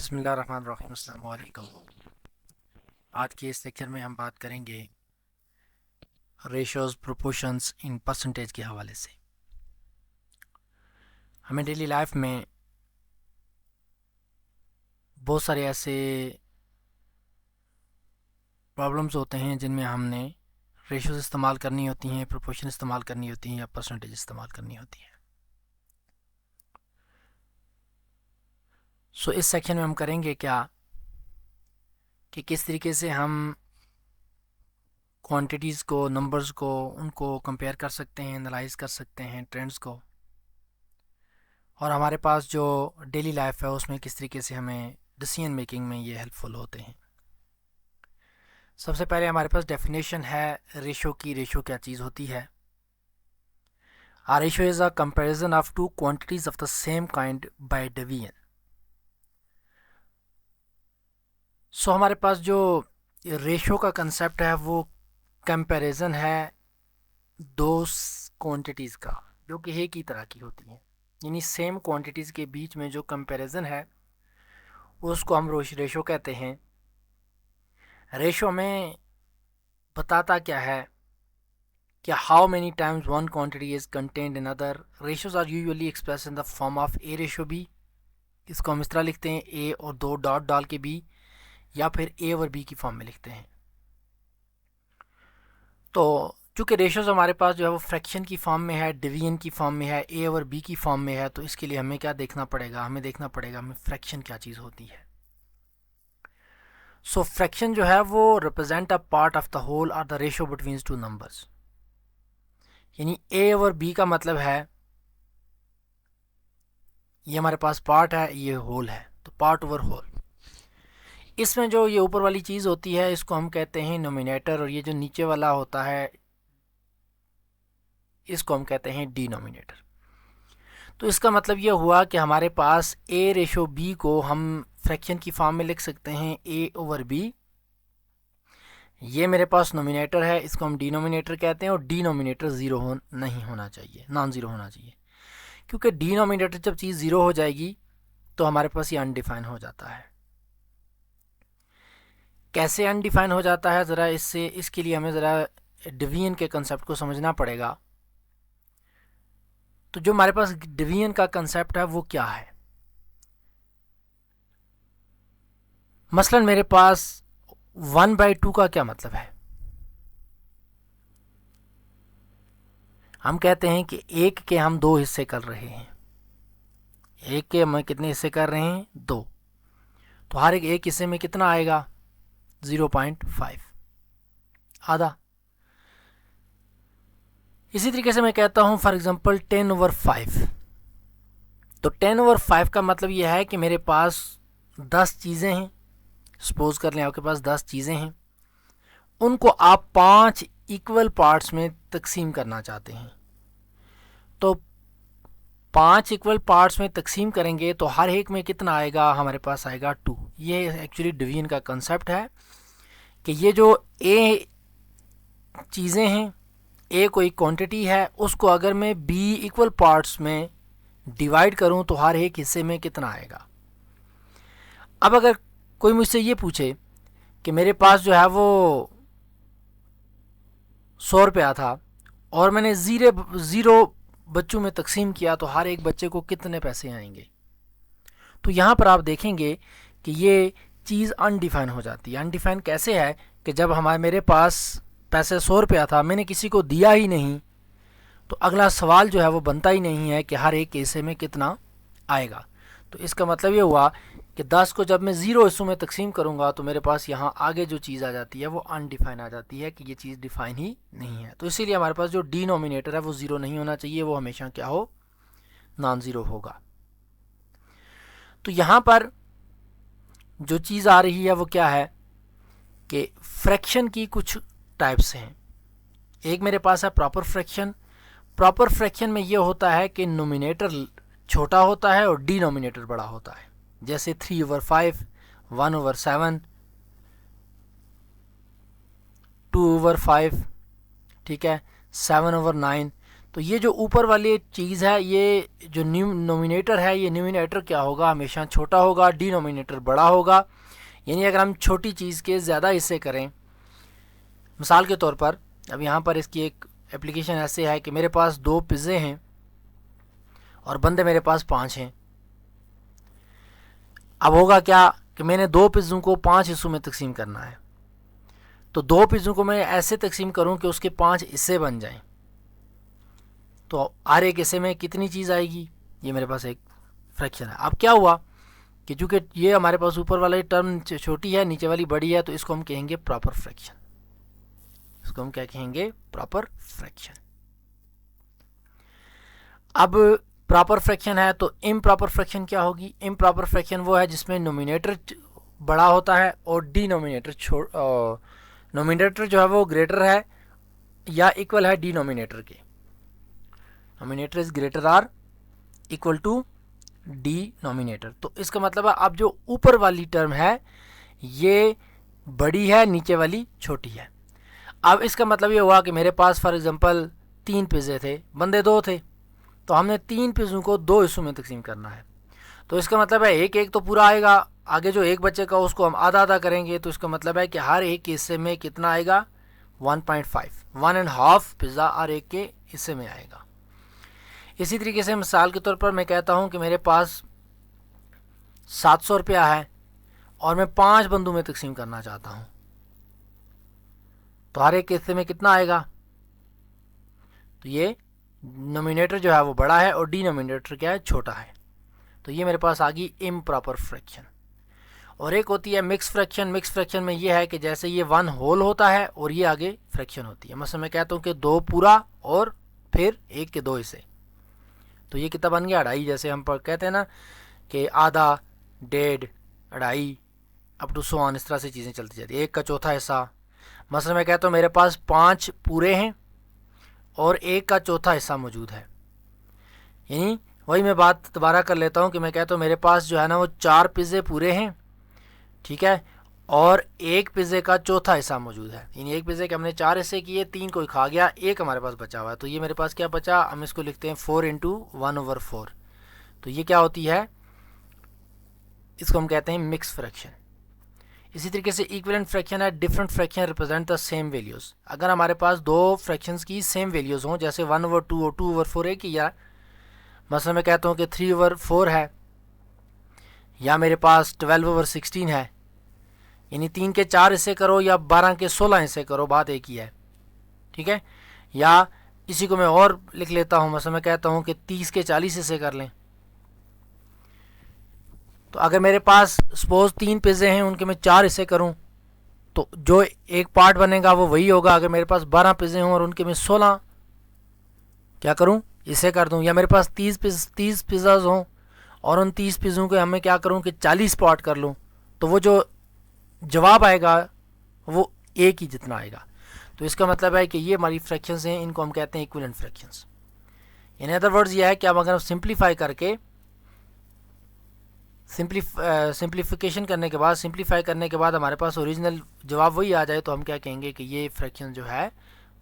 बिस्मिल्लाहिर्रहमानिर्रहीम। अस्सलाम वालेकुम। आज के इस लेक्चर में हम बात करेंगे रेशोज़ प्रोपोर्शंस इन परसेंटेज के हवाले से। हमें डेली लाइफ में बहुत सारे ऐसे प्रॉब्लम्स होते हैं जिनमें हमने रेशोज़ इस्तेमाल करनी होती हैं, प्रोपोर्शन इस्तेमाल करनी होती हैं या परसेंटेज इस्तेमाल करनी होती हैं। इस सेक्शन में हम करेंगे क्या कि किस तरीके से हम क्वांटिटीज़ को, नंबर्स को, उनको कंपेयर कर सकते हैं, एनालाइज कर सकते हैं ट्रेंड्स को, और हमारे पास जो डेली लाइफ है उसमें किस तरीके से हमें डिसीजन मेकिंग में ये हेल्पफुल होते हैं। सबसे पहले हमारे पास डेफिनेशन है रेशो की। रेशो क्या चीज़ होती है? A ratio is a comparison of two quantities of the same kind by division। हमारे पास जो रेशो का कंसेप्ट है वो कंपैरिजन है दो क्वांटिटीज़ का जो कि एक ही तरह की होती हैं, यानी सेम क्वांटिटीज़ के बीच में जो कंपैरिजन है उसको हम रेशो कहते हैं। रेशो में बताता क्या है कि how many times one quantity is contained in other. Ratios are usually express in the form of a ratio b. इसको हम इस तरह लिखते हैं, ए और दो डॉट डाल के बी, या फिर ए और बी की फॉर्म में लिखते हैं। तो चूँकि रेशोज हमारे पास जो है वो फ्रैक्शन की फॉर्म में है, डिवीजन की फॉर्म में है, ए और बी की फॉर्म में है, तो इसके लिए हमें क्या देखना पड़ेगा? हमें देखना पड़ेगा हमें फ्रैक्शन क्या चीज़ होती है। फ्रैक्शन जो है वो represent a part of the whole और the ratio between two numbers. यानी ए और बी का मतलब है ये हमारे पास पार्ट है, ये होल है, तो पार्ट ओवर होल। इसमें जो ये ऊपर वाली चीज़ होती है इसको हम कहते हैं नोमिनेटर, और ये जो नीचे वाला होता है इसको हम कहते हैं डिनोमिनेटर। तो इसका मतलब ये हुआ कि हमारे पास ए रेशो बी को हम फ्रैक्शन की फॉर्म में लिख सकते हैं ए ओवर बी। ये मेरे पास नोमिनेटर है, इसको हम डिनोमिनेटर कहते हैं, और डिनोमिनेटर ज़ीरो नहीं होना चाहिए, नॉन ज़ीरो होना चाहिए, क्योंकि डिनोमिनेटर जब चीज़ ज़ीरो हो जाएगी तो हमारे पास ये अनडिफाइन हो जाता है। कैसे अनडिफाइन हो जाता है ज़रा इसके लिए हमें ज़रा डिवीजन के कंसेप्ट को समझना पड़ेगा। तो जो हमारे पास डिवीजन का कंसेप्ट है वो क्या है? मसलन मेरे पास 1/2 का क्या मतलब है? हम कहते हैं कि एक के हम दो हिस्से कर रहे हैं। एक के हम कितने हिस्से कर रहे हैं? दो। तो हर एक हिस्से में कितना आएगा? 0.5, आधा। इसी तरीके से मैं कहता हूं फॉर एग्जांपल 10/5। तो 10/5 का मतलब यह है कि मेरे पास 10 चीज़ें हैं। सपोज कर लें आपके पास 10 चीज़ें हैं, उनको आप 5 इक्वल पार्ट्स में तकसीम करना चाहते हैं। तो 5 इक्वल पार्ट्स में तकसीम करेंगे तो हर एक में कितना आएगा? हमारे पास आएगा 2। ये एक्चुअली डिवीजन का कंसेप्ट है कि ये जो ए चीज़ें हैं, ए कोई क्वांटिटी है, उसको अगर मैं बी इक्वल पार्ट्स में डिवाइड करूं तो हर एक हिस्से में कितना आएगा। अब अगर कोई मुझसे ये पूछे कि मेरे पास जो है वो 100 रुपया था और मैंने ज़ीरो बच्चों में तकसीम किया तो हर एक बच्चे को कितने पैसे आएंगे? तो यहाँ पर आप देखेंगे कि ये चीज़ अनडिफाइन हो जाती है। अनडिफाइन कैसे है कि जब मेरे पास पैसे 100 रुपया था, मैंने किसी को दिया ही नहीं, तो अगला सवाल जो है वो बनता ही नहीं है कि हर एक हिस्से में कितना आएगा। तो इसका मतलब ये हुआ कि 10 को जब मैं ज़ीरो हिस्सों में तकसीम करूँगा तो मेरे पास यहाँ आगे जो चीज़ आ जाती है वो अनडिफाइन आ जाती है कि ये चीज़ डिफाइन ही नहीं है। तो इसीलिए हमारे पास जो डिनोमिनेटर है वो ज़ीरो नहीं होना चाहिए, वो हमेशा क्या हो? नॉन ज़ीरो होगा। तो यहाँ पर जो चीज़ आ रही है वो क्या है कि फ्रैक्शन की कुछ टाइप्स हैं। एक मेरे पास है प्रॉपर फ्रैक्शन। प्रॉपर फ्रैक्शन में ये होता है कि नोमिनेटर छोटा होता है और डिनोमिनेटर बड़ा होता है। जैसे 3/5, 1/7, 2/5, ठीक है, 7/9। तो ये जो ऊपर वाली चीज़ है, ये जो नोमिनेटर है, ये न्यूमिनेटर क्या होगा, हमेशा छोटा होगा, डिनोमिनेटर बड़ा होगा। यानी अगर हम छोटी चीज़ के ज़्यादा हिस्से करें, मिसाल के तौर पर अब यहाँ पर इसकी एक एप्लीकेशन ऐसे है कि मेरे पास 2 पिज़्ज़े हैं और बंदे मेरे पास 5 हैं। अब होगा क्या कि मैंने 2 पिज़्ज़ों को 5 हिस्सों में तकसीम करना है। तो 2 पिज़्ज़ों को मैं ऐसे तकसीम करूं कि उसके 5 हिस्से बन जाएं। तो हर एक हिस्से में कितनी चीज़ आएगी, ये मेरे पास एक फ्रैक्शन है। अब क्या हुआ कि चूँकि ये हमारे पास ऊपर वाली टर्म छोटी है, नीचे वाली बड़ी है, तो इसको हम कहेंगे प्रॉपर फ्रैक्शन। इसको हम क्या कहेंगे, प्रॉपर फ्रैक्शन। अब प्रॉपर फ्रैक्शन है तो इम्प्रॉपर फ्रैक्शन क्या होगी। इम्प्रॉपर फ्रैक्शन वो है जिसमें नोमिनेटर बड़ा होता है और डिनोमिनेटर नोमिनेटर जो है वो ग्रेटर है या इक्वल है डिनोमिनेटर के। Nominator is greater or equal to denominator. तो इसका मतलब है अब जो ऊपर वाली टर्म है ये बड़ी है, नीचे वाली छोटी है। अब इसका मतलब ये हुआ कि मेरे पास फॉर एग्जांपल 3 पिज़्ज़े थे, बंदे 2 थे, तो हमने 3 पिज़्ज़ों को 2 हिस्सों में तकसीम करना है। तो इसका मतलब है एक एक तो पूरा आएगा, आगे जो एक बच्चे का उसको हम आधा आधा करेंगे। तो इसका मतलब है कि हर एक हिस्से में कितना आएगा, 1.5, 1.5 पिज़्ज़ा हर एक के हिस्से में आएगा। इसी तरीके से मिसाल के तौर पर मैं कहता हूँ कि मेरे पास 700 रुपया है और मैं 5 बंदों में तकसीम करना चाहता हूँ, तो हर एक हिस्से में कितना आएगा। तो ये नोमिनेटर जो है वो बड़ा है और डिनोमिनेटर क्या है, छोटा है। तो ये मेरे पास आ गई इम्प्रॉपर फ्रैक्शन। और एक होती है मिक्स फ्रैक्शन। मिक्स फ्रैक्शन में ये है कि जैसे ये 1 होल होता है और ये आगे फ्रैक्शन होती है। मतलब मैं कहता हूँ कि 2 पूरा और फिर 1 के 2 हिस्से, तो ये कितना बन गया, 2.5। जैसे हम पर कहते हैं ना कि आधा, 1.5, 2.5 अप टू सो ऑन, इस तरह से चीज़ें चलती जाती है। 1 का चौथा हिस्सा, मतलब मैं कहता हूँ मेरे पास 5 पूरे हैं और 1 का चौथा हिस्सा मौजूद है। यानी वही मैं बात दोबारा कर लेता हूँ कि मैं कहता हूँ मेरे पास जो है ना वो 4 पिज़्ज़े पूरे हैं, ठीक है, और 1 पिज़्ज़े का चौथा हिस्सा मौजूद है। यानी 1 पिज़्ज़े के हमने 4 हिस्से किए, 3 कोई खा गया, 1 हमारे पास बचा हुआ है। तो ये मेरे पास क्या बचा, हम इसको लिखते हैं 4 इंटू 1/4। तो ये क्या होती है, इसको हम कहते हैं मिक्स फ्रैक्शन। इसी तरीके से इक्विवेलेंट फ्रैक्शन है, different fraction represent the same values. अगर हमारे पास 2 फ्रैक्शंस की सेम वैल्यूज़ हों, जैसे 1/2 और 2/4 है कि, या मतलब मैं कहता हूँ कि 3/4 है, या मेरे पास 12/16 है, यानी 3 के 4 हिस्से करो या 12 के 16 हिस्से करो, बात एक ही है, ठीक है। या इसी को मैं और लिख लेता हूँ, मतलब मैं कहता हूँ कि 30 के 40 हिस्से कर लें। तो अगर मेरे पास सपोज 3 पिज़्ज़े हैं, उनके मैं 4 हिस्से करूँ, तो जो एक पार्ट बनेगा वो वही होगा। अगर मेरे पास 12 पिज़्ज़े हों और उनके मैं 16 क्या करूँ, इसे कर दूँ। या मेरे पास 30 पिज़्ज़ाज हों और उन 30 पिज़्ज़ों के हमें क्या करूँ कि 40 पार्ट कर लूँ, तो वो जो जवाब आएगा वो एक ही जितना आएगा। तो इसका मतलब है कि ये हमारी फ्रैक्शंस हैं, इनको हम कहते हैं equivalent fractions. In other words ये है कि अब अगर हम सिंप्लीफाई करके सिंप्लीफिकेशन करने के बाद हमारे पास ओरिजिनल जवाब वही आ जाए, तो हम क्या कहेंगे कि ये फ्रैक्शन जो है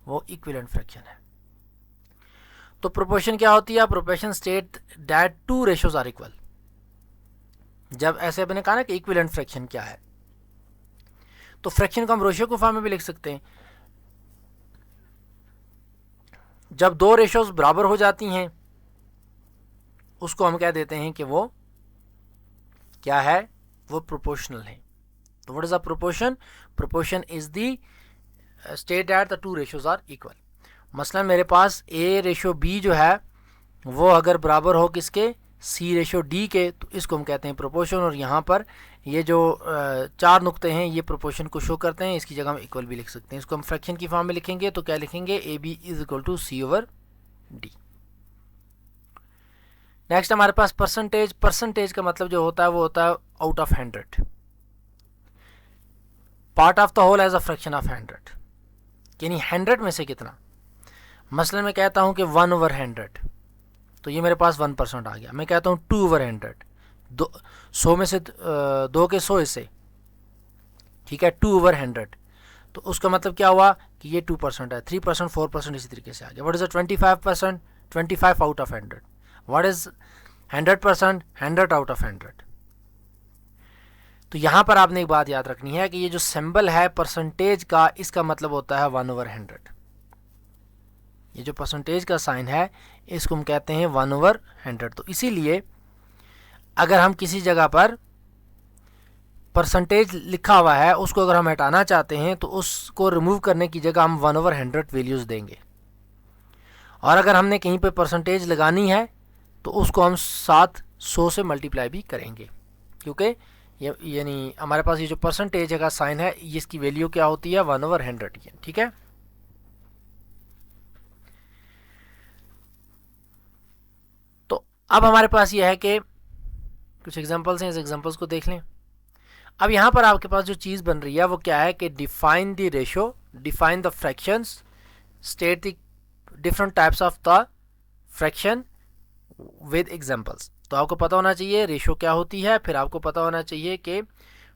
वो इक्विवेलेंट फ्रैक्शन है। तो प्रोपोर्शन क्या होती है, proportion state that 2 ratios are equal. जब ऐसे मैंने कहा ना कि इक्विवेलेंट फ्रैक्शन क्या है, तो फ्रैक्शन को हम रेशियो के फॉर्म में भी लिख सकते हैं। जब 2 रेशियोज बराबर हो जाती हैं उसको हम कह देते हैं कि वो क्या है, वो प्रोपोर्शनल है। तो what is a proportion, proportion is the state that the 2 ratios are equal. मसलन मेरे पास A रेशियो B जो है वो अगर बराबर हो किसके, C रेशियो D के, तो इसको हम कहते हैं प्रोपोर्शन। और यहाँ पर ये जो 4 नुक्ते हैं ये प्रोपोर्शन को शो करते हैं, इसकी जगह हम इक्वल भी लिख सकते हैं। इसको हम फ्रैक्शन की फॉर्म में लिखेंगे तो क्या लिखेंगे, AB is equal to C/D। Next हमारे पास परसेंटेज। परसेंटेज का मतलब जो होता है वो होता है out of 100, part of the whole as a fraction of 100, यानी 100 में से कितना। मसलन मैं कहता हूँ कि 1/100, तो ये मेरे पास 1% आ गया। मैं कहता हूँ 2/100, 100 में से 2 के 100 हिस्से, ठीक है, 2/100, तो उसका मतलब क्या हुआ कि ये 2% है, 3%, 4% इसी तरीके से आ गया। What is the 25%? 25 out of 100। What is 100%? 100 out of 100। तो यहाँ पर आपने एक बात याद रखनी है कि ये जो सिंबल है परसेंटेज का, इसका मतलब होता है 1/100। ये जो परसेंटेज का साइन है इसको हम कहते हैं 1/100। तो इसीलिए अगर हम किसी जगह पर परसेंटेज लिखा हुआ है उसको अगर हम हटाना चाहते हैं तो उसको रिमूव करने की जगह हम 1/100 वैल्यूज़ देंगे, और अगर हमने कहीं पे परसेंटेज लगानी है तो उसको हम 100 से मल्टीप्लाई भी करेंगे, क्योंकि यानी हमारे पास ये जो परसेंटेज का साइन है इसकी वैल्यू क्या होती है? 1/100। ठीक है। तो अब हमारे पास ये है कि कुछ एग्जांपल्स हैं, इस एग्जांपल्स को देख लें। अब यहाँ पर आपके पास जो चीज़ बन रही है वो क्या है कि define the ratio, define the fractions, state the different types of the fraction with examples. तो आपको पता होना चाहिए रेशो क्या होती है, फिर आपको पता होना चाहिए कि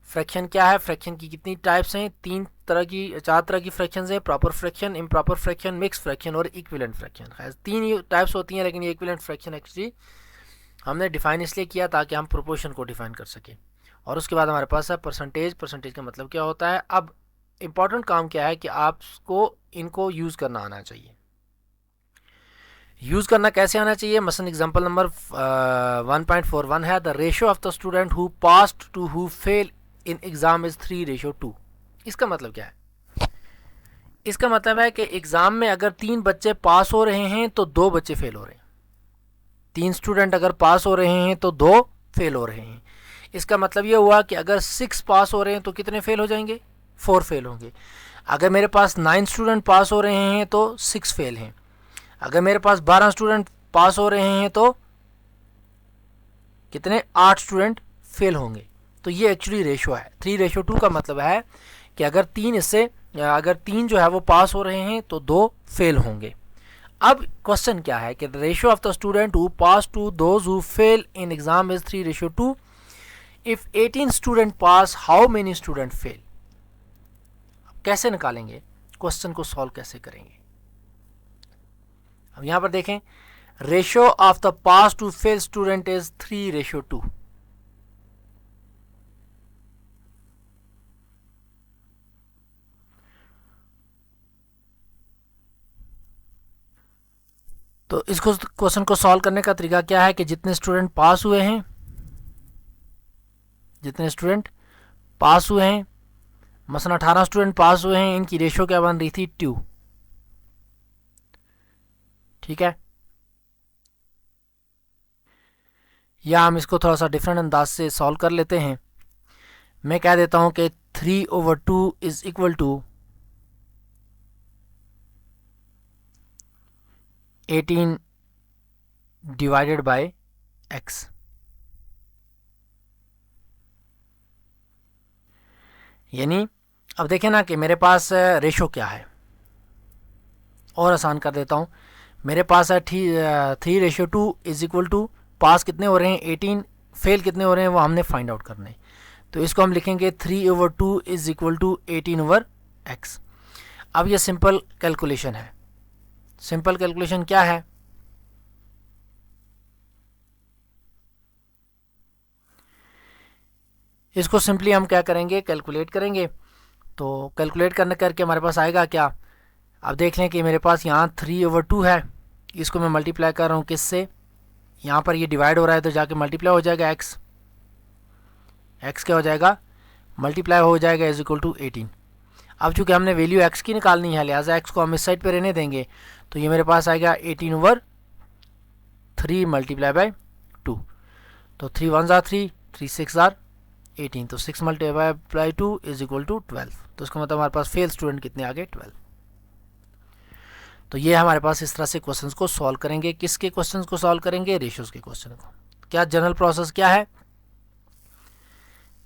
फ्रैक्शन क्या है, फ्रैक्शन की कितनी टाइप्स हैं, 4 तरह की फ्रैक्शंस हैं, proper fraction, improper fraction, mix fraction और इक्विवेलेंट फ्रैक्शन। खैर 3 टाइप्स होती हैं, लेकिन ये इक्विवेलेंट फ्रैक्शन एक्चुअली हमने डिफाइन इसलिए किया ताकि हम प्रोपोर्शन को डिफाइन कर सकें। और उसके बाद हमारे पास है परसेंटेज। परसेंटेज का मतलब क्या होता है? अब इम्पॉर्टेंट काम क्या है कि आपको इनको यूज़ करना आना चाहिए। यूज़ करना कैसे आना चाहिए? मसलन एग्जांपल नंबर 1.41 है, the ratio of the student who passed to who fail in exam is 3:2। इसका मतलब क्या है? इसका मतलब है कि एग्ज़ाम में अगर 3 बच्चे पास हो रहे हैं तो 2 बच्चे फेल हो रहे हैं। 3 स्टूडेंट अगर पास हो रहे हैं तो 2 फेल हो रहे हैं। इसका मतलब ये हुआ कि अगर 6 पास हो रहे हैं तो कितने फेल हो जाएंगे? 4 फेल होंगे। अगर मेरे पास 9 स्टूडेंट पास हो रहे हैं तो 6 फेल हैं। अगर मेरे पास 12 स्टूडेंट पास हो रहे हैं तो कितने? 8 स्टूडेंट फेल होंगे। तो ये एक्चुअली रेशो है। 3:2 का मतलब है कि अगर 3 जो है वो पास हो रहे हैं तो 2 फेल होंगे। अब क्वेश्चन क्या है कि the ratio of the student who pass to those who fail in exam is 3:2। If 18 student pass, how many student fail? कैसे निकालेंगे? क्वेश्चन को सॉल्व कैसे करेंगे? अब यहां पर देखें, ratio of the pass to fail student is 3:2। तो इसको क्वेश्चन को सॉल्व करने का तरीका क्या है कि जितने स्टूडेंट पास हुए हैं, मसलन 18 स्टूडेंट पास हुए हैं, इनकी रेशो क्या बन रही थी? 2। ठीक है। या हम इसको थोड़ा सा डिफरेंट अंदाज से सॉल्व कर लेते हैं। मैं कह देता हूं कि 3/2 is equal to 18 divided by x। यानी अब देखें ना कि मेरे पास रेशो क्या है, और आसान कर देता हूँ। मेरे पास है 3:2 इज इक्वल टू पास कितने हो रहे हैं? 18। फेल कितने हो रहे हैं वो हमने फाइंड आउट करने। तो इसको हम लिखेंगे 3/2 इज इक्वल टू 18/x। अब ये सिंपल कैलकुलेशन है। सिंपल कैलकुलेशन क्या है? इसको सिंपली हम क्या करेंगे? कैलकुलेट करेंगे। तो कैलकुलेट करके हमारे पास आएगा क्या? अब देख लें कि मेरे पास यहाँ 3/2 है, इसको मैं मल्टीप्लाई कर रहा हूँ किससे? यहाँ पर ये डिवाइड हो रहा है तो जाके मल्टीप्लाई हो जाएगा x। x क्या हो जाएगा? मल्टीप्लाई हो जाएगा इज इक्वल टू 18। अब चूँकि हमने वैल्यू x की निकालनी है, लिहाजा x को हम इस साइड पे रहने देंगे। तो ये मेरे पास आएगा 18/3 मल्टीप्लाई बाय 2। तो 3 1 ज़ा 3, 3 6 ज़ा 18। तो 6 multiply by 2 is equal to 12। तो इसका मतलब हमारे पास फेल स्टूडेंट कितने आ गए? 12। तो ये हमारे पास इस तरह से क्वेश्चंस को सॉल्व करेंगे। किसके क्वेश्चंस को सॉल्व करेंगे? रेशियोज के क्वेश्चन को। क्या जनरल प्रोसेस क्या है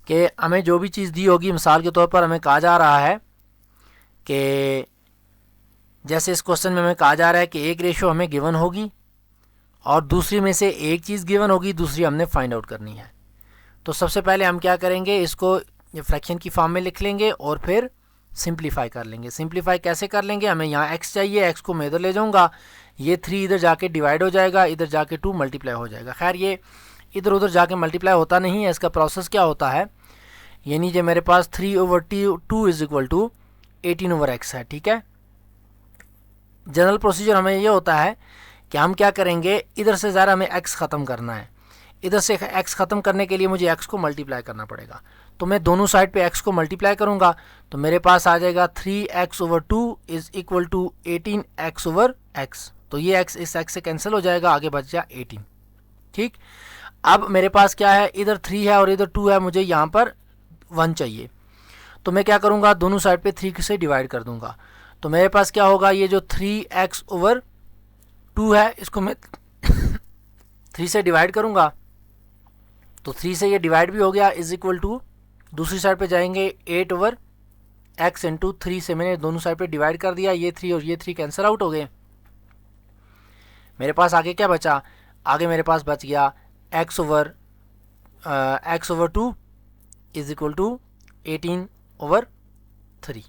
कि हमें जो भी चीज़ दी होगी, मिसाल के तौर पर हमें कहा जा रहा है कि जैसे इस क्वेश्चन में हमें कहा जा रहा है कि एक रेशो हमें गिवन होगी और दूसरी में से एक चीज़ गिवन होगी, दूसरी हमने फाइंड आउट करनी है। तो सबसे पहले हम क्या करेंगे? इसको फ्रैक्शन की फॉर्म में लिख लेंगे और फिर सिंप्लीफाई कर लेंगे। सिंप्लीफाई कैसे कर लेंगे, हमें यहाँ x चाहिए, x को मैं इधर ले जाऊँगा, ये 3 इधर जाके डिवाइड हो जाएगा, इधर जाके 2 मल्टीप्लाई हो जाएगा। खैर ये इधर उधर जाके मल्टीप्लाई होता नहीं है, इसका प्रोसेस क्या होता है, यानी जो मेरे पास 3/2 इज इक्वल टू 18/x है। ठीक है, जनरल प्रोसीजर हमें ये होता है कि हम क्या करेंगे, इधर से ज़रा हमें x ख़त्म करना है, इधर से x ख़त्म करने के लिए मुझे x को मल्टीप्लाई करना पड़ेगा। तो मैं दोनों साइड पे x को मल्टीप्लाई करूँगा, तो मेरे पास आ जाएगा 3x/2 is equal to 18x/x। तो ये x इस x से कैंसिल हो जाएगा, आगे बच जाए 18। ठीक, अब मेरे पास क्या है, इधर 3 है और इधर 2 है, मुझे यहाँ पर 1 चाहिए। तो मैं क्या करूँगा, दोनों साइड पे 3 से डिवाइड कर दूँगा। तो मेरे पास क्या होगा, ये जो 3x/2 है इसको मैं 3 से डिवाइड करूँगा, तो 3 से ये डिवाइड भी हो गया, इज इक्वल टू दूसरी साइड पे जाएंगे 8/x इंटू 3 से मैंने दोनों साइड पे डिवाइड कर दिया, ये 3 और ये 3 कैंसिल आउट हो गए। मेरे पास आगे क्या बचा, आगे मेरे पास बच गया x/2 इज इक्वल टू 18/3।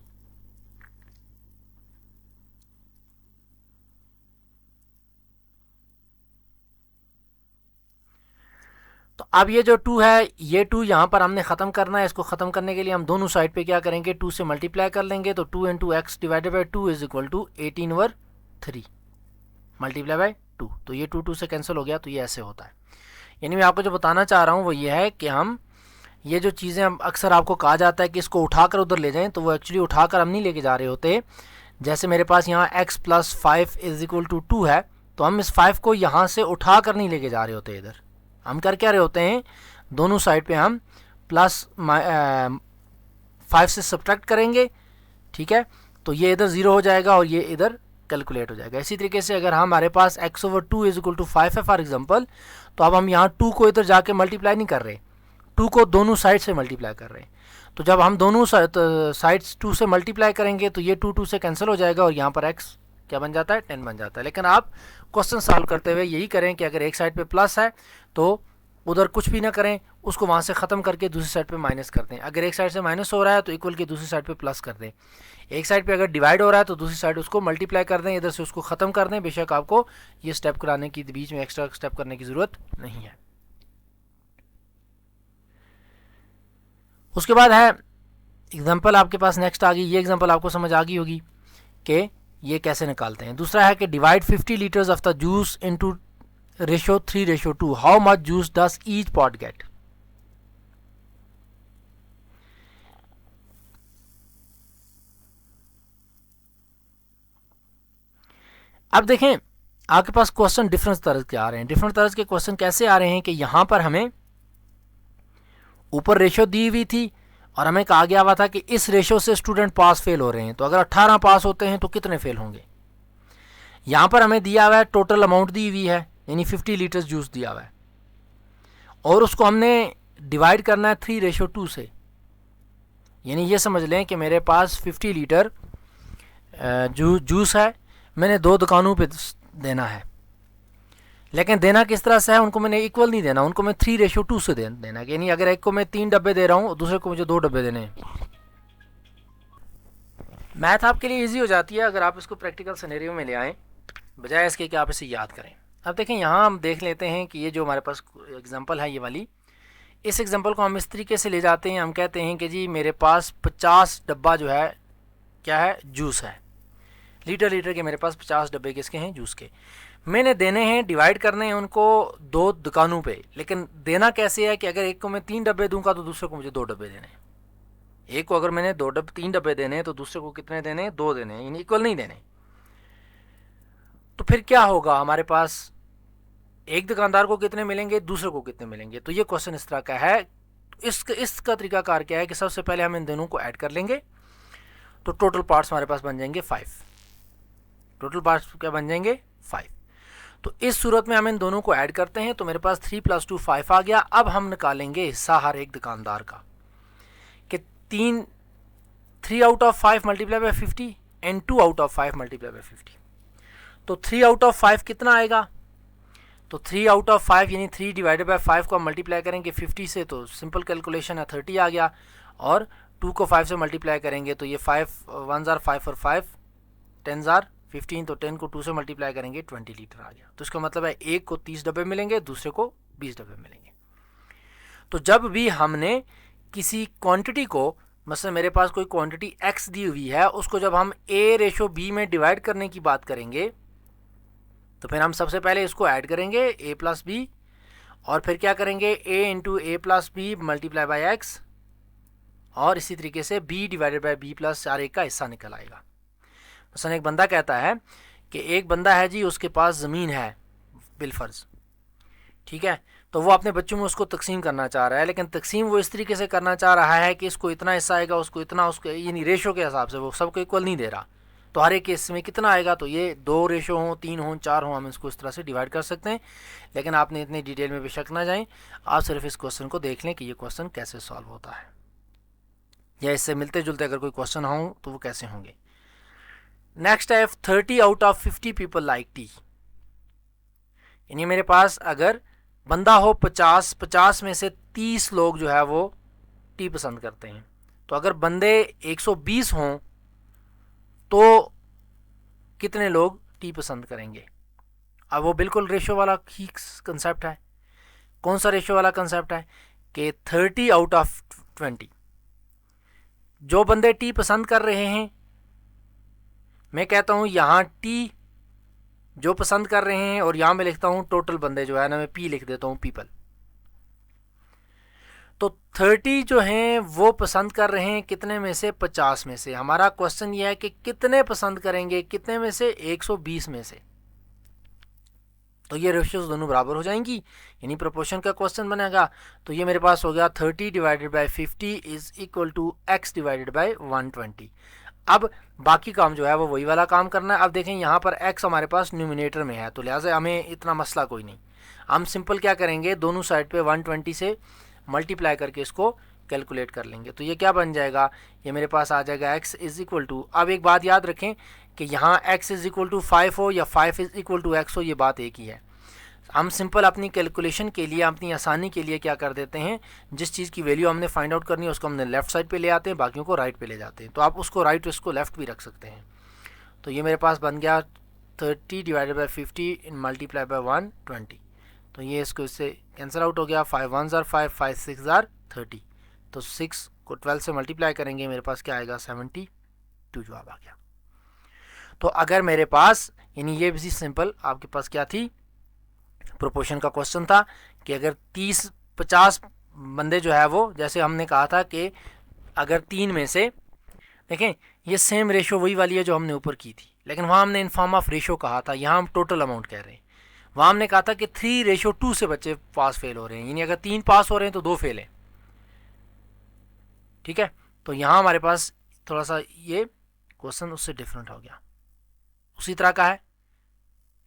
तो अब ये जो 2 है, ये 2 यहाँ पर हमने ख़त्म करना है। इसको ख़त्म करने के लिए हम दोनों साइड पे क्या करेंगे, 2 से मल्टीप्लाई कर लेंगे। तो 2 into x divided by 2 is equal to 18/3 multiply by 2। तो ये 2 से कैंसिल हो गया, तो ये ऐसे होता है। यानी मैं आपको जो बताना चाह रहा हूँ वो ये है कि हम ये जो चीज़ें हम अक्सर आपको कहा जाता है कि इसको उठाकर उधर ले जाएं, तो वो एक्चुअली उठाकर हम नहीं लेके जा रहे होते। जैसे मेरे पास यहाँ x + 5 इज इक्वल टू 2 है, तो हम इस 5 को यहाँ से उठा कर नहीं लेके जा रहे होते। इधर हम कर क्या रहे होते हैं, दोनों साइड पे हम +5 से सब्ट्रैक्ट करेंगे। ठीक है, तो ये इधर 0 हो जाएगा और ये इधर कैलकुलेट हो जाएगा। इसी तरीके से अगर हमारे पास x/2 इज इक्वल टू 5 है फॉर एग्जांपल, तो अब हम यहाँ 2 को इधर जाके मल्टीप्लाई नहीं कर रहे, 2 को दोनों साइड से मल्टीप्लाई कर रहे हैं। तो जब हम दोनों साइड्स 2 से मल्टीप्लाई करेंगे तो ये 2 से कैंसिल हो जाएगा और यहाँ पर x क्या बन जाता है, 10 बन जाता है। लेकिन आप क्वेश्चन सॉल्व करते हुए यही करें कि अगर एक साइड पे प्लस है तो उधर कुछ भी ना करें, उसको वहाँ से ख़त्म करके दूसरी साइड पे माइनस कर दें। अगर एक साइड से माइनस हो रहा है तो इक्वल की दूसरी साइड पे प्लस कर दें। एक साइड पे अगर डिवाइड हो रहा है तो दूसरी साइड उसको मल्टीप्लाई कर दें, इधर से उसको ख़त्म कर दें। बेशक आपको ये स्टेप कराने की बीच में एक्स्ट्रा स्टेप करने की ज़रूरत नहीं है। उसके बाद है एग्जाम्पल आपके पास नेक्स्ट आ गई। ये एग्जाम्पल आपको समझ आ गई होगी कि ये कैसे निकालते हैं। दूसरा है कि divide 50 litres of the juice into ratio 3/2, how much juice does each pot get. अब देखें आपके पास क्वेश्चन डिफरेंट तरह के आ रहे हैं। डिफरेंट तरह के क्वेश्चन कैसे आ रहे हैं कि यहां पर हमें ऊपर रेशो दी हुई थी और हमें कहा गया हुआ था कि इस रेशो से स्टूडेंट पास फेल हो रहे हैं, तो अगर 18 पास होते हैं तो कितने फेल होंगे। यहां पर हमें दिया हुआ है टोटल अमाउंट दी हुई है, यानी 50 लीटर्स जूस दिया हुआ है और उसको हमने डिवाइड करना है 3/2 से। यानी ये समझ लें कि मेरे पास 50 लीटर जूस है, मैंने 2 दुकानों पे देना है। लेकिन देना किस तरह से है, उनको मैंने इक्वल नहीं देना, उनको मैं 3/2 से देना है। यानी अगर एक को मैं 3 डब्बे दे रहा हूँ और दूसरे को मुझे 2 डब्बे देने हैं। मैथ आपके लिए इजी हो जाती है अगर आप इसको प्रैक्टिकल सिनेरियो में ले आएँ, बजाय इसके कि आप इसे याद करें। अब देखें यहाँ हम देख लेते हैं कि ये जो हमारे पास एग्जांपल है ये वाली, इस एग्जांपल को हम इस तरीके से ले जाते हैं। हम कहते हैं कि जी मेरे पास 50 डब्बा जो है क्या है, जूस है। लीटर के मेरे पास 50 डब्बे किसके हैं, जूस के। मैंने देने हैं, डिवाइड करने हैं उनको 2 दुकानों पे। लेकिन देना कैसे है कि अगर एक को मैं 3 डब्बे दूंगा तो दूसरे को मुझे 2 डब्बे देने हैं। एक को अगर मैंने 3 डब्बे देने हैं तो दूसरे को कितने देने हैं, 2 देने हैं, यानी इक्वल नहीं देने। तो फिर क्या होगा, हमारे पास एक दुकानदार को कितने मिलेंगे, दूसरे को कितने मिलेंगे। तो ये क्वेश्चन इस तरह का है। इसका तरीकाकार क्या है कि सबसे पहले हम इन दोनों को ऐड कर लेंगे, तो टोटल पार्ट्स हमारे पास बन जाएंगे 5। टोटल पार्ट्स क्या बन जाएंगे, 5। तो इस सूरत में हम इन दोनों को ऐड करते हैं, तो मेरे पास 3 + 2 5 आ गया। अब हम निकालेंगे हिस्सा हर एक दुकानदार का कि 3 out of 5 multiply by 50 and 2 out of 5 multiply by 50। तो 3 आउट ऑफ 5 कितना आएगा, तो 3 आउट ऑफ 5 यानी 3 डिवाइडेड बाई 5 को हम मल्टीप्लाई करेंगे 50 से, तो सिंपल कैलकुलेशन है 30 आ गया। और 2 को 5 से मल्टीप्लाई करेंगे तो ये 5 1 जार 5 और 5 10 जार 15, तो 10 को 2 से मल्टीप्लाई करेंगे 20 लीटर आ गया। तो इसका मतलब है एक को 30 डब्बे मिलेंगे, दूसरे को 20 डब्बे मिलेंगे। तो जब भी हमने किसी क्वांटिटी को, मतलब मेरे पास कोई क्वांटिटी x दी हुई है, उसको जब हम a/b में डिवाइड करने की बात करेंगे तो फिर हम सबसे पहले इसको ऐड करेंगे a प्लस बी, और फिर क्या करेंगे a into a plus b multiply by x, और इसी तरीके से b divided by b plus r, एक का हिस्सा निकल आएगा। मसलन एक बंदा कहता है कि एक बंदा है जी, उसके पास ज़मीन है बिलफर्ज, ठीक है, तो वो अपने बच्चों में उसको तकसीम करना चाह रहा है, लेकिन तकसीम वो इस तरीके से करना चाह रहा है कि इसको इतना हिस्सा आएगा, उसको इतना, उसको यानी रेशो के हिसाब से, वो सबको इक्वल नहीं दे रहा। तो हर एक केस में कितना आएगा, तो ये 2 रेशो हों, 3 हों, 4 हों, हम इसको इस तरह से डिवाइड कर सकते हैं। लेकिन आपने इतनी डिटेल में बेशक ना जाएं, आप सिर्फ इस क्वेश्चन को देख लें कि ये क्वेश्चन कैसे सॉल्व होता है, या इससे मिलते जुलते अगर कोई क्वेश्चन हों तो वो कैसे होंगे। नेक्स्ट है 30 out of 50 people like T, यानी मेरे पास अगर बंदा हो 50 में से 30 लोग जो है वो टी पसंद करते हैं, तो अगर बंदे 120 हों तो कितने लोग टी पसंद करेंगे। अब वो बिल्कुल रेशो वाला ही कंसेप्ट है। कौन सा रेशो वाला कंसेप्ट है कि 30 आउट ऑफ 20 जो बंदे टी पसंद कर रहे हैं, मैं कहता हूं यहां टी जो पसंद कर रहे हैं, और यहां मैं लिखता हूं टोटल बंदे जो है ना, मैं पी लिख देता हूं पीपल। तो 30 जो हैं वो पसंद कर रहे हैं कितने में से, 50 में से। हमारा क्वेश्चन ये है कि कितने पसंद करेंगे, कितने में से, 120 में से। तो ये रेशियोज दोनों बराबर हो जाएंगी, यानी प्रोपोर्शन का क्वेश्चन बनेगा। तो ये मेरे पास हो गया 30 divided by 50 is equal to x divided by 120। अब बाकी काम जो है वो वही वाला काम करना है। अब देखें यहाँ पर x हमारे पास न्यूमिनेटर में है, तो लिहाजा हमें इतना मसला कोई नहीं। हम सिंपल क्या करेंगे, दोनों साइड पे 120 से मल्टीप्लाई करके इसको कैलकुलेट कर लेंगे। तो ये क्या बन जाएगा, ये मेरे पास आ जाएगा x इज इक्वल टू, अब एक बात याद रखें कि यहाँ x इज इक्वल टू 5 हो या 5 इज इक्वल टू x हो, ये बात एक ही है। हम सिंपल अपनी कैलकुलेशन के लिए, अपनी आसानी के लिए क्या कर देते हैं, जिस चीज़ की वैल्यू हमने फाइंड आउट करनी है उसको हमने लेफ्ट साइड पे ले आते हैं, बाकियों को राइट पे ले जाते हैं। तो आप उसको राइट, उसको लेफ्ट भी रख सकते हैं। तो ये मेरे पास बन गया 30 divided by 50 in multiply by 120। तो ये इसको इससे कैंसिल आउट हो गया, 5 1 जार 5, 5 6 जार 30। तो 6 को 12 से मल्टीप्लाई करेंगे, मेरे पास क्या आएगा, 72 जवाब आ गया। तो अगर मेरे पास, यानी ये भी सिंपल आपके पास क्या थी, प्रोपोर्शन का क्वेश्चन था कि अगर 50 बंदे जो है वो, जैसे हमने कहा था कि अगर 3 में से, देखें ये सेम रेशो वही वाली है जो हमने ऊपर की थी, लेकिन वहाँ हमने इन फॉर्म ऑफ रेशो कहा था, यहाँ हम टोटल अमाउंट कह रहे हैं। वहाँ हमने कहा था कि 3:2 से बच्चे पास फेल हो रहे हैं, यानी अगर 3 पास हो रहे हैं तो 2 फेल हैं, ठीक है। तो यहाँ हमारे पास थोड़ा सा ये क्वेश्चन उससे डिफरेंट हो गया, उसी तरह का है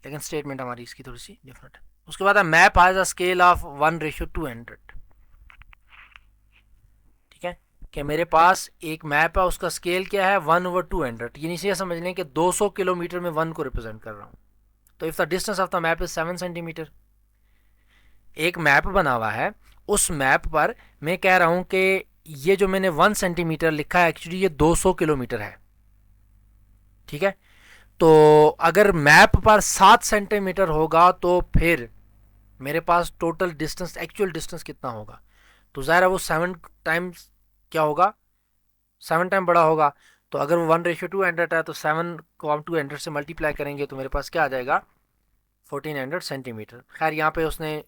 लेकिन स्टेटमेंट हमारी इसकी थोड़ी सी डिफरेंट है। उसके बाद है map has a scale of 1:200, ठीक है, कि मेरे पास एक मैप है, उसका स्केल क्या है, 1/200, यानी इसे समझ लें कि 200 किलोमीटर में 1 को रिप्रेजेंट कर रहा हूँ। तो if the distance of the map is 7 centimetre, एक मैप बना हुआ है, उस मैप पर मैं कह रहा हूं कि ये जो मैंने 1 सेंटीमीटर लिखा है एक्चुअली ये 200 किलोमीटर है, ठीक है। तो अगर मैप पर 7 सेंटीमीटर होगा तो फिर मेरे पास टोटल डिस्टेंस, एक्चुअल डिस्टेंस कितना होगा, तो ज़ाहिर है वो 7 टाइम्स क्या होगा, 7 टाइम बड़ा होगा। तो अगर वो 1:200 है तो 7 को हम 200 से मल्टीप्लाई करेंगे तो मेरे पास क्या आ जाएगा, 1400 सेंटीमीटर। खैर यहाँ पे उसने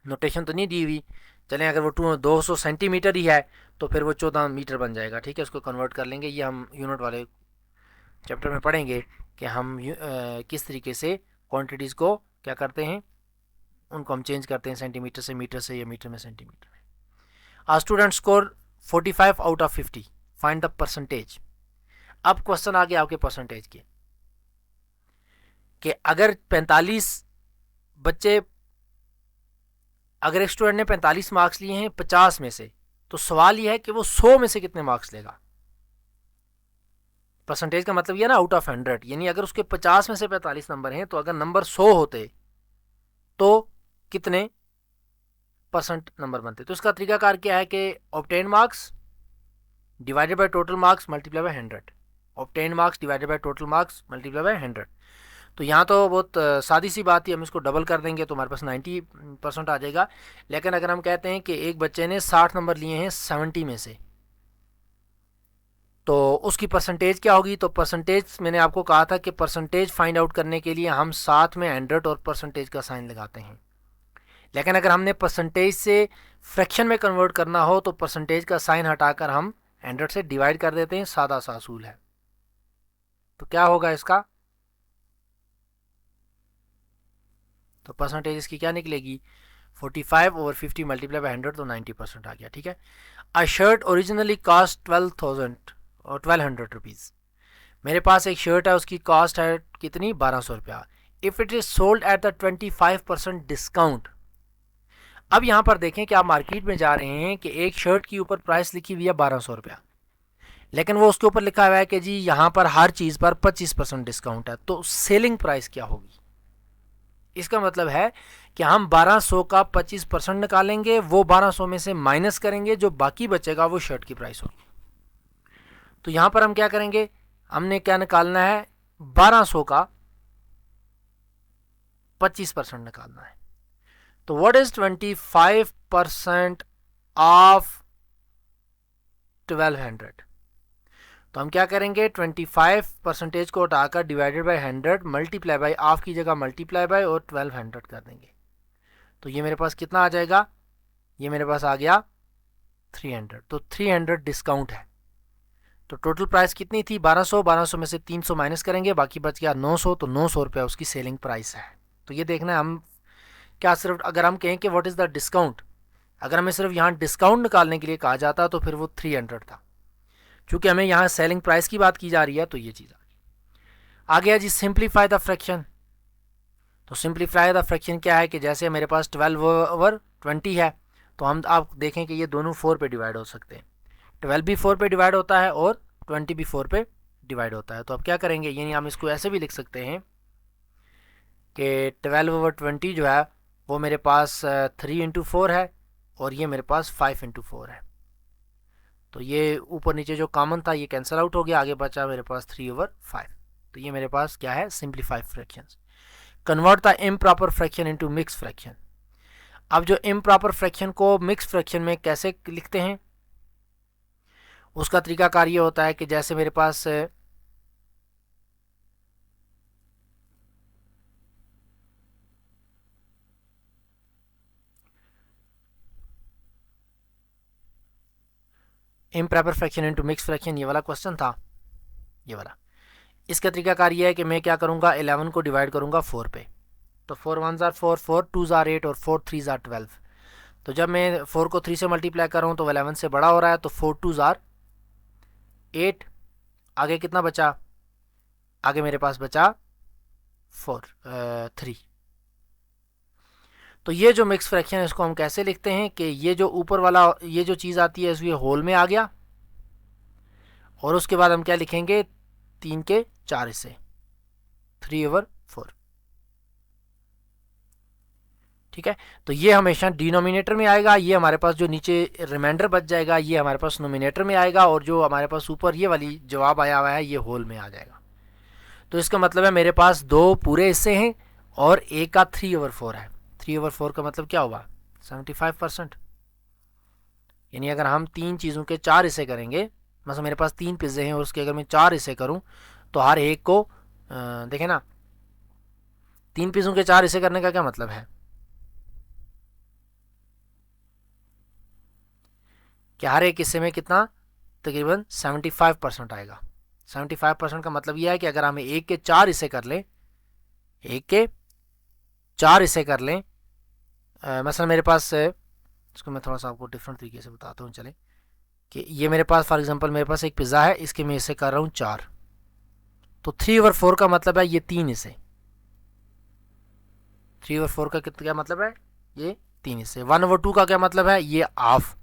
नोटेशन तो नहीं दी हुई, चलें अगर वो 200 सेंटीमीटर ही है तो फिर वो 14 मीटर बन जाएगा, ठीक है, उसको कन्वर्ट कर लेंगे। ये हम यूनिट वाले चैप्टर में पढ़ेंगे कि हम किस तरीके से क्वांटिटीज़ को क्या करते हैं, उनको हम चेंज करते हैं सेंटीमीटर से मीटर से या मीटर में सेंटीमीटर में। A student score 45 out of 50, find the percentage. अब क्वेश्चन आ गया आपके परसेंटेज के, कि अगर 45 बच्चे, अगर एक स्टूडेंट ने 45 मार्क्स लिए हैं 50 में से, तो सवाल यह है कि वो 100 में से कितने मार्क्स लेगा। परसेंटेज का मतलब यह ना आउट ऑफ 100, यानी अगर उसके 50 में से 45 नंबर हैं तो अगर नंबर 100 होते तो कितने % नंबर बनते। तो इसका तरीकाकार क्या है कि obtain marks divided by total marks multiply by 100, obtain marks divided by total marks multiply by 100। तो यहाँ तो बहुत सादी सी बात ही, हम इसको डबल कर देंगे तो हमारे पास 90% आ जाएगा। लेकिन अगर हम कहते हैं कि एक बच्चे ने 60 नंबर लिए हैं 70 में से, तो उसकी परसेंटेज क्या होगी? तो परसेंटेज मैंने आपको कहा था कि परसेंटेज फाइंड आउट करने के लिए हम साथ में 100 और परसेंटेज का साइन लगाते हैं। लेकिन अगर हमने परसेंटेज से फ्रैक्शन में कन्वर्ट करना हो तो परसेंटेज का साइन हटाकर हम 100 से डिवाइड कर देते हैं। सादा सा असूल है। तो क्या होगा इसका? तो परसेंटेज इसकी क्या निकलेगी? 45 ओवर 50 मल्टीप्लाई बाय 100, तो 90% आ गया। ठीक है। अ शर्ट ओरिजिनली कॉस्ट 12,000 और 1200 रुपीज़। मेरे पास एक शर्ट है, उसकी कॉस्ट है कितनी? 1200 रुपया। If it is sold at the 25% discount. अब यहाँ पर देखें कि आप मार्केट में जा रहे हैं कि एक शर्ट की ऊपर प्राइस लिखी हुई है 1200 रुपया, लेकिन वो उसके ऊपर लिखा हुआ है कि जी यहाँ पर हर चीज़ पर 25% डिस्काउंट है। तो सेलिंग प्राइस क्या होगी? इसका मतलब है कि हम 1200 का 25% निकालेंगे, वो 1200 में से माइनस करेंगे, जो बाकी बचेगा वो शर्ट की प्राइस होगी। तो यहाँ पर हम क्या करेंगे? हमने क्या निकालना है? 1200 का 25% निकालना है। तो व्हाट इज 25% ऑफ 1200? तो हम क्या करेंगे? 25% को उठाकर divided by 100 multiply by, of की जगह मल्टीप्लाई बाय और 1200 कर देंगे। तो ये मेरे पास कितना आ जाएगा? ये मेरे पास आ गया 300। तो 300 डिस्काउंट है। तो टोटल प्राइस कितनी थी? 1200। 1200 में से 300 माइनस करेंगे, बाकी बच गया 900। तो 900 रुपया उसकी सेलिंग प्राइस है। तो ये देखना है हम क्या, सिर्फ अगर हम कहें कि व्हाट इज़ द डिस्काउंट, अगर हमें सिर्फ यहाँ डिस्काउंट निकालने के लिए कहा जाता तो फिर वो 300 था। चूँकि हमें यहाँ सेलिंग प्राइस की बात की जा रही है, तो ये चीज़ आ गया जी। Simplify the fraction. तो सिंप्लीफाई द फ्रैक्शन क्या है कि जैसे मेरे पास 12 ओवर 20 है, तो हम आप देखें कि ये दोनों 4 पे डिवाइड हो सकते हैं। 12 भी 4 पे डिवाइड होता है और 20 भी 4 पे डिवाइड होता है। तो अब क्या करेंगे? यानी हम इसको ऐसे भी लिख सकते हैं कि 12 ओवर 20 जो है वो मेरे पास 3 इंटू 4 है, और ये मेरे पास 5 इंटू 4 है। तो ये ऊपर नीचे जो कॉमन था ये कैंसिल आउट हो गया, आगे बचा मेरे पास 3 ओवर 5। तो ये मेरे पास क्या है? Simplified fractions. Convert the improper fraction into mix fraction. अब जो इम्प्रॉपर फ्रैक्शन को मिक्स फ्रैक्शन में कैसे लिखते हैं, उसका तरीकाकार ये होता है कि जैसे मेरे पास improper fraction into mix fraction, ये वाला क्वेश्चन था, ये वाला। इसका तरीकाकार ये है कि मैं क्या करूँगा? 11 को डिवाइड करूँगा 4 पे। तो 4 1 ज़ार 4, 4 2 ज़ार 8 और 4 3 ज़ार 12। तो जब मैं 4 को 3 से मल्टीप्लाई कर रहा हूँ तो 11 से बड़ा हो रहा है। तो 4 2 ज़ार 8। आगे कितना बचा? आगे मेरे पास बचा 3। तो ये जो मिक्स फ्रैक्शन है इसको हम कैसे लिखते हैं कि ये जो ऊपर वाला ये जो चीज़ आती है इसमें होल में आ गया, और उसके बाद हम क्या लिखेंगे? 3 के 4 हिस्से, 3 ओवर 4। ठीक है। तो ये हमेशा डिनोमिनेटर में आएगा, ये हमारे पास जो नीचे रिमाइंडर बच जाएगा ये हमारे पास नोमिनेटर में आएगा, और जो हमारे पास ऊपर ये वाली जवाब आया हुआ है ये होल में आ जाएगा। तो इसका मतलब है मेरे पास 2 पूरे हिस्से हैं और एक का 3 ओवर 4 है। 3 ओवर 4 का मतलब क्या हुआ? 75%। यानी अगर हम 3 चीज़ों के 4 हिस्से करेंगे, मतलब मेरे पास 3 पिज़्ज़े हैं और उसके अगर मैं 4 हिस्से करूं तो हर एक को देखें ना, 3 पिज़्ज़ों के 4 हिस्से करने का क्या मतलब है कि हर एक हिस्से में कितना? तकरीबन 75% आएगा। 75% का मतलब यह है कि अगर हम एक के 4 हिस्से कर लें, एक के 4 हिस्से कर लें, मसलन मेरे पास इसको मैं थोड़ा सा आपको डिफरेंट तरीके से बताता हूँ। चले कि ये मेरे पास फॉर एग्जांपल मेरे पास एक पिज़्ज़ा है, इसके मैं हिस्से कर रहा हूँ 4। तो 3 ओवर 4 का मतलब है ये 3 हिस्से। 3 ओवर 4 का क्या मतलब है? ये 3 हिस्से। 1 ओवर 2 का क्या मतलब है? ये हाफ।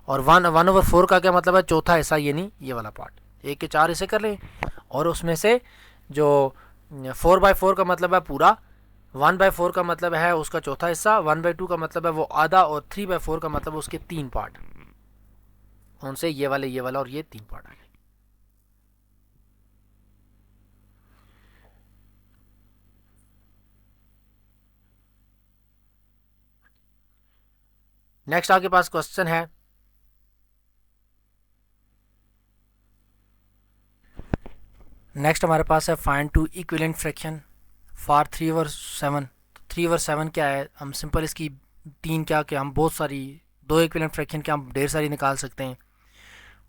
और 1 ओवर 4 का क्या मतलब है? चौथा हिस्सा, ये नहीं ये वाला पार्ट। एक के 4 हिस्से कर लें, और उसमें से जो 4/4 का मतलब है पूरा, 1/4 का मतलब है उसका चौथा हिस्सा, 1/2 का मतलब है वो आधा, और 3/4 का मतलब उसके 3 पार्ट। कौन से, ये वाला और ये 3 पार्ट आ गए। नेक्स्ट आपके पास क्वेश्चन है, नेक्स्ट हमारे पास है find two equivalent fraction for 3/7। 3/7 क्या है, हम सिंपल इसकी तीन क्या कि हम बहुत सारी दो इक्विवेलेंट फ्रैक्शन के हम ढेर सारी निकाल सकते हैं,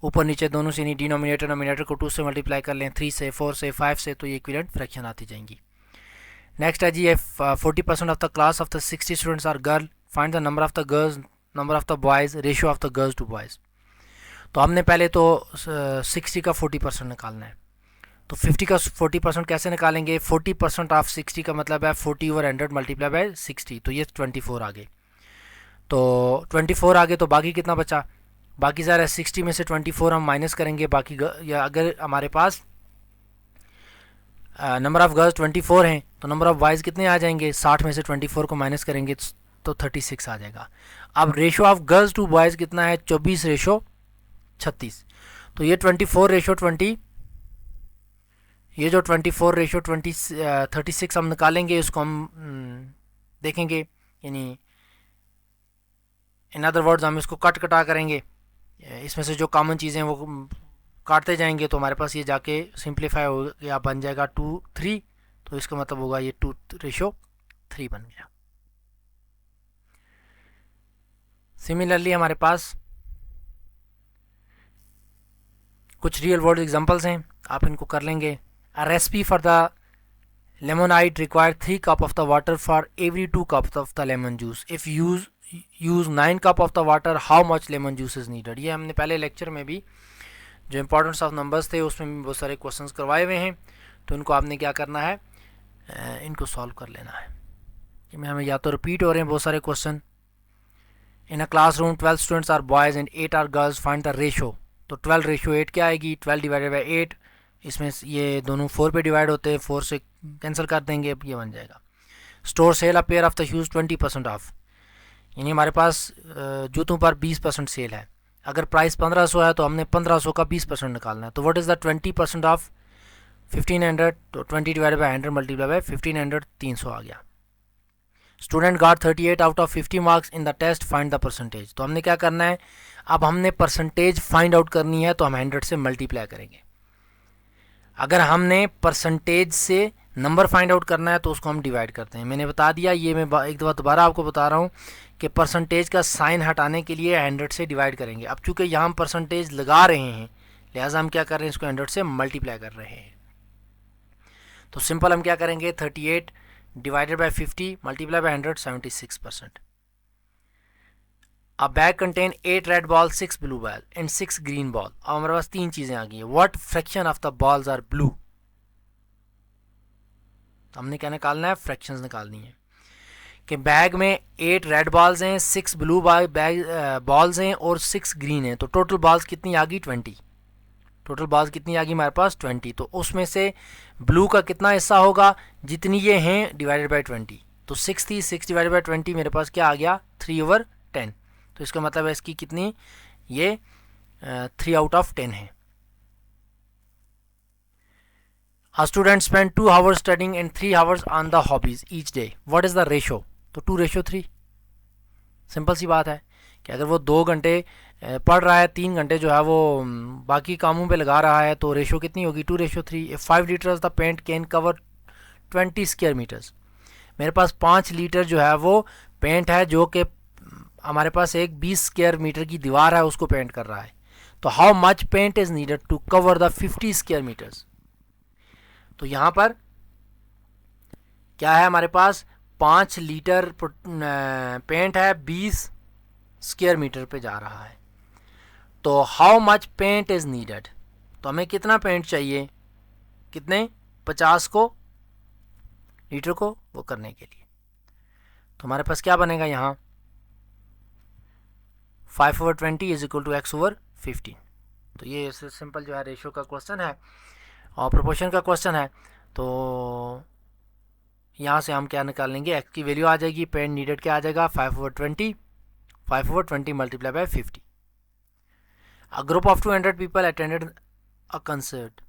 ऊपर नीचे दोनों से, नहीं डिनोमिनेटर नोमिनेटर को 2 से मल्टीप्लाई कर लें, 3 से 4 से 5 से, तो ये इक्विवेलेंट फ्रैक्शन आती जाएंगी। नेक्स्ट है जी, 40% of the class of the 60 students are girl, find the number of the girls, number of the boys, ratio of the girls to boys. तो हमने पहले तो 60 का 40% निकालना है। तो 50 का 40% कैसे निकालेंगे, 40% ऑफ 60 का मतलब है 40/100 मल्टीप्लाई बाय 60, तो ये 24 आ गए। तो 24 आ गए, तो बाकी कितना बचा, बाकी ज़रा 60 में से 24 हम माइनस करेंगे, बाकी या अगर हमारे पास नंबर ऑफ़ गर्ल्स 24 हैं तो नंबर ऑफ़ बॉयज़ कितने आ जाएंगे, 60 में से 24 को माइनस करेंगे तो 36 आ जाएगा। अब ratio of girls to boys कितना है, 24/36। तो ये 24/20, ये जो 36 हम निकालेंगे, इसको हम देखेंगे, यानी इन अदर वर्ड्स हम इसको कटा करेंगे, इसमें से जो कॉमन चीज़ें वो काटते जाएंगे, तो हमारे पास ये जाके सिंप्लीफाई हो गया, बन जाएगा 2/3, तो इसका मतलब होगा ये 2/3 बन गया। सिमिलरली हमारे पास कुछ रियल वर्ल्ड एग्जांपल्स हैं, आप इनको कर लेंगे। A recipe for the lemonade require 3 cup of the water for every 2 cups of the lemon juice. If use 9 cup of the water, how much lemon juice is needed? ये हमने पहले lecture में भी जो इंपॉर्टेंस ऑफ नंबर्स थे उसमें भी बहुत सारे क्वेश्चंस करवाए हुए हैं, तो इनको आपने क्या करना है, इनको सॉल्व कर लेना है। इसमें हमें या तो रिपीट हो रहे हैं बहुत सारे question. In a classroom 12 students are boys and 8 are girls, find the ratio. तो 12/8 क्या आएगी, 12 डिवाइडेड बाई 8, इसमें ये दोनों 4 पे डिवाइड होते हैं, 4 से कैंसिल कर देंगे, ये बन जाएगा। Store sell a pair of the shoes 20% off, यानी हमारे पास जूतों पर 20% सेल है। अगर प्राइस 1500 है तो हमने 1500 का 20% निकालना है। तो व्हाट इज़ द 20% ऑफ 1500, तो 20 डिवाइडेड बाई 100 मल्टीप्लाई बाई 1500, 300 आ गया। Student got 38 out of 50 marks in the test, find the percentage. तो हमने क्या करना है, अब हमने परसेंटेज फाइंड आउट करनी है, तो हम 100 से मल्टीप्लाई करेंगे। अगर हमने परसेंटेज से नंबर फाइंड आउट करना है तो उसको हम डिवाइड करते हैं। मैंने बता दिया, ये मैं एक दफ़ा दोबारा आपको बता रहा हूँ कि परसेंटेज का साइन हटाने के लिए 100 से डिवाइड करेंगे। अब चूँकि यहाँ हम परसेंटेज लगा रहे हैं, लिहाजा हम क्या कर रहे हैं, इसको 100 से मल्टीप्लाई कर रहे हैं। तो सिंपल हम क्या करेंगे, 38 divided by 50 multiply by 100, 76%। A bag contain 8 red balls, 6 blue balls and 6 green ball। अब हमारे पास 3 चीज़ें आ गई हैं। What fraction of the balls are blue? हमने क्या निकालना है, फ्रैक्शंस निकालनी है कि बैग में 8 रेड बॉल्स हैं, 6 ब्लू बॉल्स हैं और 6 ग्रीन हैं। तो टोटल बॉल्स कितनी आ गई, 20। टोटल बॉल्स कितनी आ गई हमारे पास, 20। तो उसमें से ब्लू का कितना हिस्सा होगा, जितनी ये हैं डिवाइडेड बाई 20। तो 6 थी, 6 डिवाइडेड बाई 20 मेरे पास क्या आ गया, 3/10। तो इसका मतलब है इसकी कितनी, ये 3 आउट ऑफ 10 है। A student spend 2 hours studying and 3 hours on the hobbies each day. What is the ratio? तो 2/3। सिंपल सी बात है कि अगर वो 2 घंटे पढ़ रहा है, 3 घंटे जो है वो बाकी कामों पे लगा रहा है, तो रेशो कितनी होगी, 2/3। 5 litres the paint can cover 20 square metres. मेरे पास 5 लीटर जो है वो पेंट है, जो कि हमारे पास एक 20 स्क्वायर मीटर की दीवार है, उसको पेंट कर रहा है। तो how much paint is needed to cover the 50 square metres. तो यहाँ पर क्या है, हमारे पास 5 लीटर पेंट है, 20 स्क्वायर मीटर पे जा रहा है। तो how much paint is needed, तो हमें कितना पेंट चाहिए, कितने, 50 को लीटर को वो करने के लिए। तो हमारे पास क्या बनेगा यहाँ, 5/20 इज इक्वल टू x/15। तो ये सिंपल जो है रेशियो का क्वेश्चन है और प्रोपोर्शन का क्वेश्चन है। तो यहाँ से हम क्या निकाल लेंगे, x की वैल्यू आ जाएगी, पेंट नीडेड क्या आ जाएगा, 5/20 multiply by 50। A group of 200 people attended a concert.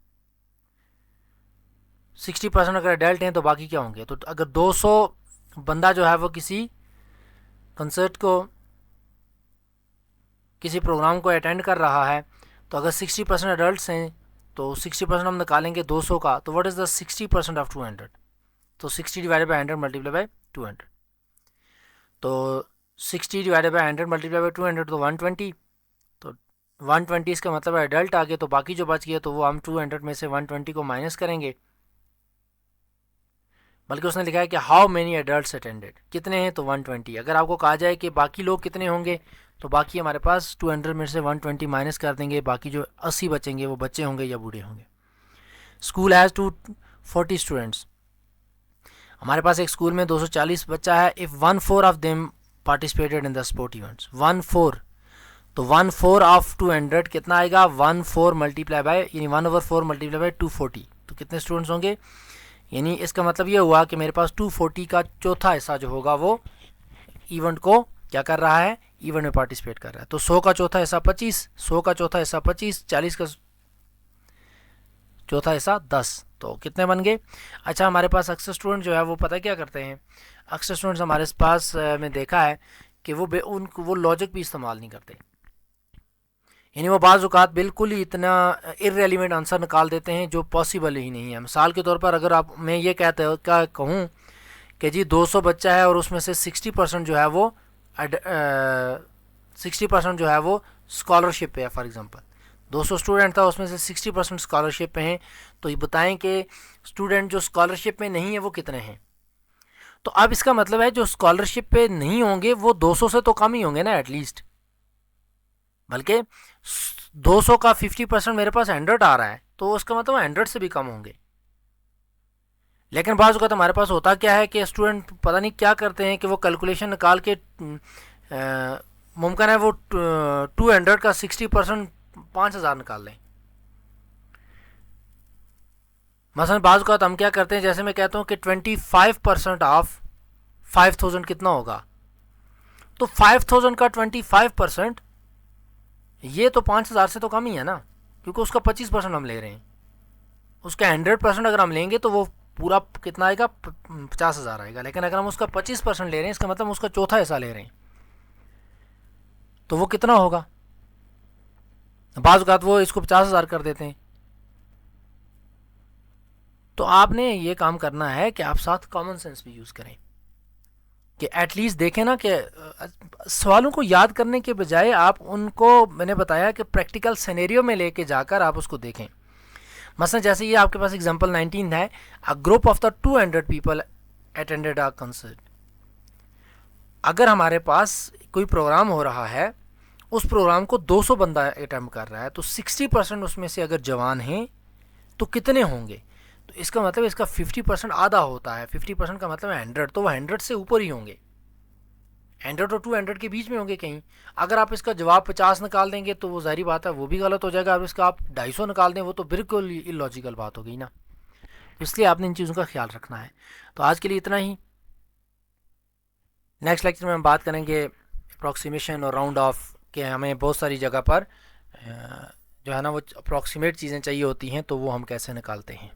60% अगर एडल्ट हैं तो बाकी क्या होंगे? तो अगर 200 बंदा जो है वो किसी कंसर्ट को, किसी प्रोग्राम को अटेंड कर रहा है, तो अगर 60% एडल्ट हैं तो 60% हम निकालेंगे 200 का, तो व्हाट इज़ द 60% ऑफ 200? तो 60 डिवाइडेड बाई 100 मल्टीप्लाई बाई 200, तो 60 डिवाइडेड बाई 100 मल्टीप्लाई बाई 200 तो 120, तो 120 इसका मतलब है एडल्ट आ गए, तो बाकी जो बच गया तो वो हम 200 में से 120 को माइनस करेंगे। बल्कि उसने लिखा है कि हाउ मेनी एडल्ट्स अटेंडेड, कितने हैं तो 120। अगर आपको कहा जाए कि बाकी लोग कितने होंगे, तो बाकी हमारे पास 200 में से 120 माइनस कर देंगे, बाकी जो 80 बचेंगे वो बच्चे होंगे या बूढ़े होंगे। स्कूल हैज़ 240 स्टूडेंट्स, हमारे पास एक स्कूल में 240 बच्चा है। If 1/4 of them participated in the sport events, 1/4, तो 1/4 ऑफ 200 कितना आएगा? 1/4 मल्टीप्लाई बाय, यानी 1/4 मल्टीप्लाई बाय 240, तो कितने स्टूडेंट्स होंगे? यानी इसका मतलब ये हुआ कि मेरे पास 240 का चौथा हिस्सा जो होगा वो इवेंट को क्या कर रहा है? इवेंट में पार्टिसिपेट कर रहा है। तो 100 का चौथा हिस्सा 25, 100 का चौथा हिस्सा 25, 40 का चौथा हिस्सा 10, तो कितने बन गए? अच्छा, हमारे पास अक्सर स्टूडेंट जो है वो पता क्या करते हैं, अक्सर स्टूडेंट्स हमारे पास में देखा है कि वो लॉजिक भी इस्तेमाल नहीं करते, यानी वो बाज़ औक़ात बिल्कुल ही इतना इररेलेवेंट आंसर निकाल देते हैं जो पॉसिबल ही नहीं है। मिसाल के तौर पर अगर आप, मैं ये कहूँ कि जी 200 बच्चा है और उसमें से 60% जो है वो 60% जो है वो स्कॉलरशिप पे है। फॉर एग्ज़ाम्पल 200 स्टूडेंट था, उसमें से 60% स्कॉलरशिप पे हैं, तो ये बताएं कि स्टूडेंट जो स्कॉलरशिप में नहीं है वो कितने हैं? तो अब इसका मतलब है जो स्कॉलरशिप पे नहीं होंगे वो 200 से तो कम ही होंगे ना एटलीस्ट, बल्कि 200 का 50% मेरे पास 100 आ रहा है, तो उसका मतलब 100 से भी कम होंगे। लेकिन बाज़ औक़ात हमारे पास होता क्या है कि स्टूडेंट पता नहीं क्या करते हैं कि वो कैलकुलेशन निकाल के मुमकिन है वो 200 का 60% 5000 निकाल लें। मसलन बाज़ औक़ात हम क्या करते हैं, जैसे मैं कहता हूँ कि 25% ऑफ 5000 कितना होगा, तो 5000 का 25% ये तो 5000 से तो कम ही है ना, क्योंकि उसका 25% हम ले रहे हैं। उसका 100% अगर हम लेंगे तो वो पूरा कितना आएगा? 50,000 आएगा। लेकिन अगर हम उसका 25% ले रहे हैं, इसका मतलब हम उसका चौथा हिस्सा ले रहे हैं, तो वो कितना होगा? बाज़ औक़ात वो इसको 50,000 कर देते हैं। तो आपने ये काम करना है कि आप साथ कॉमन सेंस भी यूज़ करें, कि एटलीस्ट देखें ना कि सवालों को याद करने के बजाय आप उनको, मैंने बताया कि प्रैक्टिकल सिनेरियो में लेके जाकर आप उसको देखें। मसलन जैसे ये आपके पास एग्जांपल 19 है, a group of the 200 people attended a concert. अगर हमारे पास कोई प्रोग्राम हो रहा है, उस प्रोग्राम को 200 बंदा अटेम्प्ट कर रहा है, तो 60% उसमें से अगर जवान हैं तो कितने होंगे? तो इसका मतलब इसका 50% आधा होता है। 50% का मतलब है 100, तो वह 100 से ऊपर ही होंगे, 100 और 200 के बीच में होंगे कहीं। अगर आप इसका जवाब 50 निकाल देंगे तो वो जाहिर बात है वो भी गलत हो जाएगा। अब इसका आप 250 निकाल दें, वो तो बिल्कुल इलॉजिकल बात हो गई ना। इसलिए आपने इन चीज़ों का ख्याल रखना है। तो आज के लिए इतना ही। नेक्स्ट लेक्चर में हम बात करेंगे अप्रॉक्सीमेशन और राउंड ऑफ, कि हमें बहुत सारी जगह पर जो है ना वो अप्रॉक्सीमेट चीज़ें चाहिए होती हैं, तो वो हम कैसे निकालते हैं।